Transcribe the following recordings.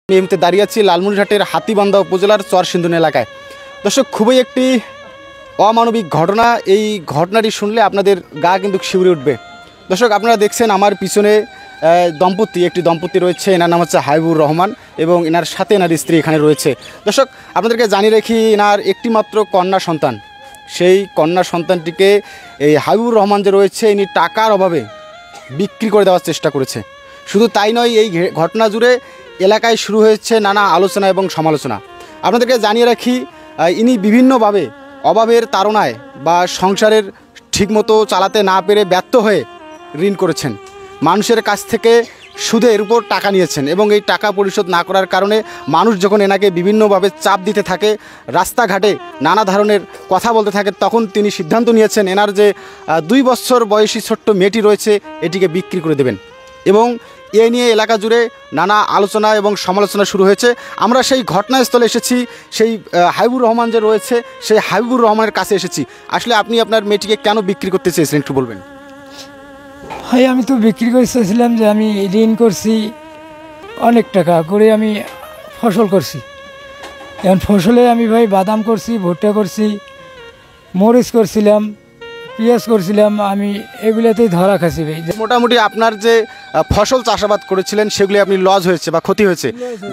এই মুহূর্তে দাঁড়িয়ে আছি লালমনিরহাটের হাতীবান্ধা উপজেলার চরসিন্ধুন এলাকায়। দর্শক, খুবই একটি অমানবিক ঘটনা। এই ঘটনাটি শুনলে আপনাদের গা কিন্তু শিউরে উঠবে। দর্শক, আপনারা দেখছেন আমার পিছনে একটি দম্পতি রয়েছে। এনার নাম হচ্ছে হাবিবুর রহমান এবং এনার সাথে এনার স্ত্রী এখানে রয়েছে। দর্শক, আপনাদেরকে জানিয়ে রাখি, এনার একটি মাত্র কন্যা সন্তান। সেই কন্যা সন্তানটিকে এই হাবিবুর রহমান যে রয়েছে, ইনি টাকার অভাবে বিক্রি করে দেওয়ার চেষ্টা করেছে। শুধু তাই নয়, এই ঘটনা জুড়ে এলাকায় শুরু হয়েছে নানা আলোচনা এবং সমালোচনা। আপনাদেরকে জানিয়ে রাখি, ইনি বিভিন্নভাবে অভাবের তাড়নায় বা সংসারের ঠিকমতো চালাতে না পেরে ব্যর্থ হয়ে ঋণ করেছেন, মানুষের কাছ থেকে সুদের উপর টাকা নিয়েছেন এবং এই টাকা পরিশোধ না করার কারণে মানুষ যখন এনাকে বিভিন্নভাবে চাপ দিতে থাকে, রাস্তাঘাটে নানা ধরনের কথা বলতে থাকে, তখন তিনি সিদ্ধান্ত নিয়েছেন এনার যে 2 বছর বয়সী ছোট্ট মেয়েটি রয়েছে এটিকে বিক্রি করে দেবেন। এবং এ নিয়ে এলাকা জুড়ে নানা আলোচনা এবং সমালোচনা শুরু হয়েছে। আমরা সেই ঘটনাস্থলে এসেছি, সেই হাবিবুর রহমান যে রয়েছে সেই হাবিবুর রহমানের কাছে এসেছি। আসলে আপনি আপনার মেয়েটিকে কেন বিক্রি করতে চেয়েছিলেন একটু বলবেন? ভাই, আমি তো বিক্রি করে চেয়েছিলাম যে আমি ঋণ করছি অনেক টাকা করে, আমি ফসল করছি। এখন ফসলে আমি ভাই বাদাম করছি, ভুট্টা করছি, মরিচ করছিলাম, পেঁয়াজ করছিলাম, আমি এগুলোতেই ধরা খাচ্ছি ভাই। মোটামুটি আপনার যে ফসল চাষাবাদ করেছিলেন সেগুলি আপনি লস হয়েছে বা ক্ষতি হয়েছে,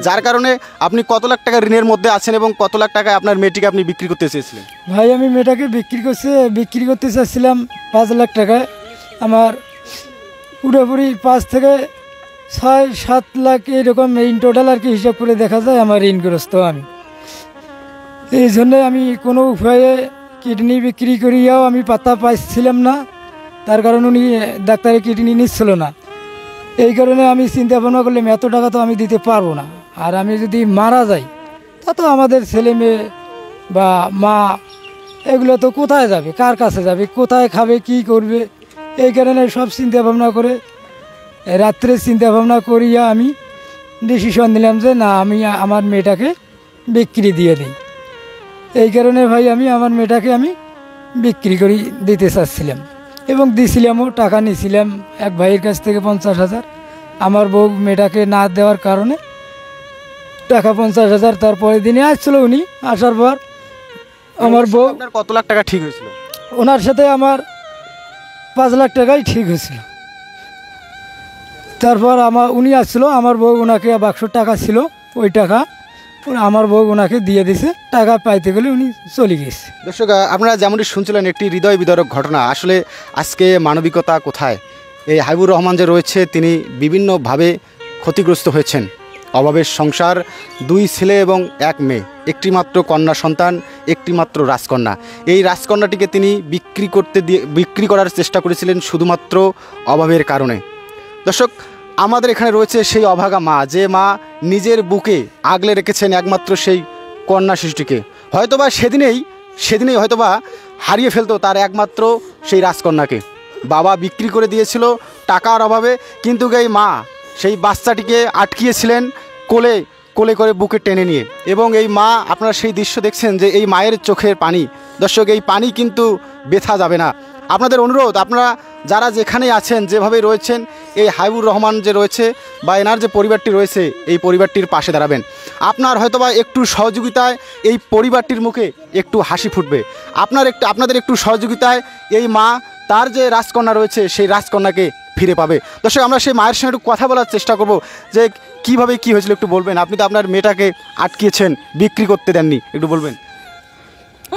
যার কারণে আপনি কত লাখ টাকা ঋণের মধ্যে আছেন এবং কত লাখ টাকায় আপনার মেয়েটিকে আপনি বিক্রি করতে চেয়েছিলেন? ভাই, আমি মেয়েটাকে বিক্রি করতে চাচ্ছিলাম 5 লাখ টাকায়। আমার পুরোপুরি 5 থেকে 6-7 লাখ এরকম ইন টোটাল আর কি হিসাব করে দেখা যায় আমার ঋণগ্রস্ত আমি। এই জন্যে আমি কোনো উপায়ে কিডনি বিক্রি করিয়াও আমি পাত্তা পাইছিলাম না, তার কারণ উনি ডাক্তারের কিডনি নিচ্ছিল না। এই কারণে আমি চিন্তা ভাবনা করলাম এত টাকা তো আমি দিতে পারবো না, আর আমি যদি মারা যাই তা তো আমাদের ছেলে মেয়ে বা মা এগুলো তো কোথায় যাবে, কার কাছে যাবে, কোথায় খাবে, কি করবে। এই কারণে সব চিন্তা ভাবনা করে রাত্রে চিন্তা ভাবনা করিয়া আমি ডিসিশন নিলাম যে না, আমি আমার মেয়েটাকে বিক্রি দিয়ে দিই। এই কারণে ভাই আমি আমার মেয়েটাকে আমি বিক্রি করে দিতে চাচ্ছিলাম এবং দিছিলামও। টাকা নিয়েছিলাম এক ভাইয়ের কাছ থেকে 50,000। আমার বউ মেয়েটাকে না দেওয়ার কারণে টাকা 50,000 তারপরে দিনে আসছিল। উনি আসার পর আমার বউ, আপনার কত লাখ টাকা ঠিক হয়েছিল? ওনার সাথে আমার 5 লাখ টাকাই ঠিক হয়েছিল। তারপর উনি আসছিল, আমার বউ ওনাকে বাক্স টাকা ছিল, ওই টাকা আমার বউ ওনাকে দিয়ে দিছে। টাকা পাইতে গেলে উনি চলে গেছে। দর্শক, আপনারা যেমনটি শুনছিলেন, একটি হৃদয় বিদারক ঘটনা। আসলে আজকে মানবিকতা কোথায়? এই হাবিবুর রহমান যে রয়েছে তিনি বিভিন্নভাবে ক্ষতিগ্রস্ত হয়েছেন। অভাবের সংসার, 2 ছেলে এবং 1 মেয়ে, একটি মাত্র কন্যা সন্তান, একটি মাত্র রাজকন্যা। এই রাজকন্যাটিকে তিনি বিক্রি করার চেষ্টা করেছিলেন শুধুমাত্র অভাবের কারণে। দর্শক, আমাদের এখানে রয়েছে সেই অভাগা মা, যে মা নিজের বুকে আগলে রেখেছেন একমাত্র সেই কন্যা শিশুটিকে। হয়তোবা সেদিনেই হয়তোবা হারিয়ে ফেলতো তার একমাত্র সেই রাজকন্যাকে। বাবা বিক্রি করে দিয়েছিল টাকার অভাবে, কিন্তু এই মা সেই বাচ্চাটিকে আটকিয়েছিলেন কোলে কোলে করে বুকে টেনে নিয়ে। এবং এই মা, আপনারা সেই দৃশ্য দেখছেন যে এই মায়ের চোখের পানি। দর্শক, এই পানি কিন্তু বেথা যাবে না। আপনাদের অনুরোধ, আপনারা যারা যেখানে আছেন, যেভাবে রয়েছেন, এই হাবিবুর রহমান যে রয়েছে বা এনার যে পরিবারটি রয়েছে, এই পরিবারটির পাশে দাঁড়াবেন। আপনার হয়তোবা একটু সহযোগিতায় এই পরিবারটির মুখে একটু হাসি ফুটবে। আপনাদের একটু সহযোগিতায় এই মা তার যে রাজকন্যা রয়েছে সেই রাজকন্যাকে ফিরে পাবে। দর্শক, আমরা সেই মায়ের সঙ্গে একটু কথা বলার চেষ্টা করব যে কীভাবে কী হয়েছিল একটু বলবেন। আপনি তো আপনার মেয়েটাকে আটকিয়েছেন, বিক্রি করতে দেননি, একটু বলবেন।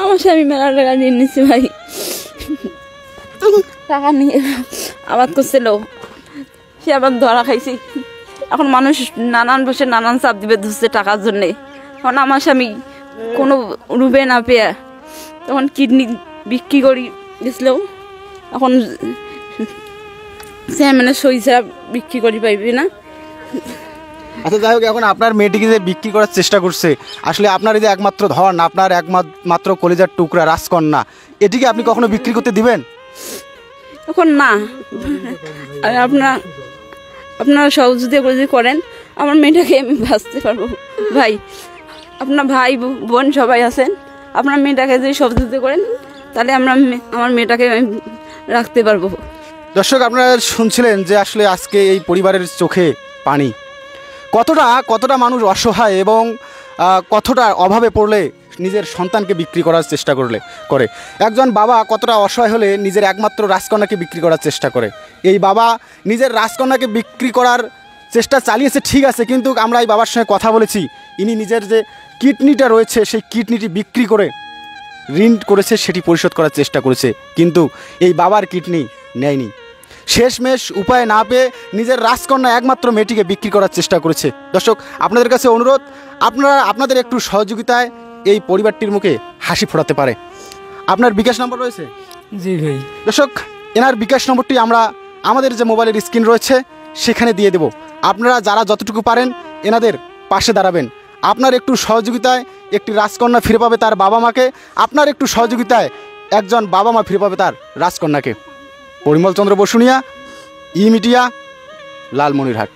আমার স্বামী মেলা টাকা নিয়ে নিচ্ছে ভাই, টাকা নিয়ে আবাদ করছিল, সে আবার ধরা খাইছি। এখন মানুষ নানান বসে নানান চাপ দিবে ধরছে টাকার জন্যে। এখন আমার স্বামী কোনো রূপে না পেয়ে তখন কিডনি বিক্রি করি গেছিল। এখন সে মানে সই ছাড়া বিক্রি করি পাইবে না। আচ্ছা, যাই হোক, এখন আপনার মেয়েটিকে যে বিক্রি করার চেষ্টা করছে, আসলে আপনার এই যে একমাত্র ধন, আপনার একমাত্র কলিজার টুকরা রাজকন্যা, এটিকে আপনি কখনো বিক্রি করতে দিবেন? এখন না। আর আপনারা সহযোগিতা যদি করেন আমার মেয়েটাকে আমি বাঁচতে পারবো। ভাই, আপনার ভাই বোন সবাই আছেন, আপনার মেয়েটাকে যদি সহযোগিতা করেন তাহলে আমার মেয়েটাকে আমি রাখতে পারবো। দর্শক, আপনারা শুনছিলেন যে আসলে আজকে এই পরিবারের চোখে পানি। কতটা মানুষ অসহায় এবং কতটা অভাবে পড়লে নিজের সন্তানকে বিক্রি করার চেষ্টা করে একজন বাবা কতটা অসহায় হলে নিজের একমাত্র রাজকন্যাকে বিক্রি করার চেষ্টা করে। এই বাবা নিজের রাজকন্যাকে বিক্রি করার চেষ্টা চালিয়েছে ঠিক আছে, কিন্তু আমরা এই বাবার সঙ্গে কথা বলেছি, ইনি নিজের যে কিডনিটা রয়েছে সেই কিডনিটি বিক্রি করে ঋণ করেছে, সেটি পরিশোধ করার চেষ্টা করেছে, কিন্তু এই বাবার কিডনি নেয়নি। শেষমেশ উপায় না পেয়ে নিজের রাজকন্যা একমাত্র মেয়েটিকে বিক্রি করার চেষ্টা করেছে। দর্শক, আপনাদের কাছে অনুরোধ, আপনাদের একটু সহযোগিতায় এই পরিবারটির মুখে হাসি ফোটাতে পারে। আপনার বিকাশ নম্বর রয়েছে? জি ভাই। দর্শক, এনার বিকাশ নম্বরটি আমরা আমাদের যে মোবাইলের স্ক্রিন রয়েছে সেখানে দিয়ে দেব। আপনারা যারা যতটুকু পারেন এনাদের পাশে দাঁড়াবেন। আপনার একটু সহযোগিতায় একটি রাজকন্যা ফিরে পাবে তার বাবা মাকে, আপনার একটু সহযোগিতায় একজন বাবা মা ফিরে পাবে তার রাজকন্যাকে। পরিমল চন্দ্র বসুনিয়া, ই মিডিয়া, লালমনিরহাট।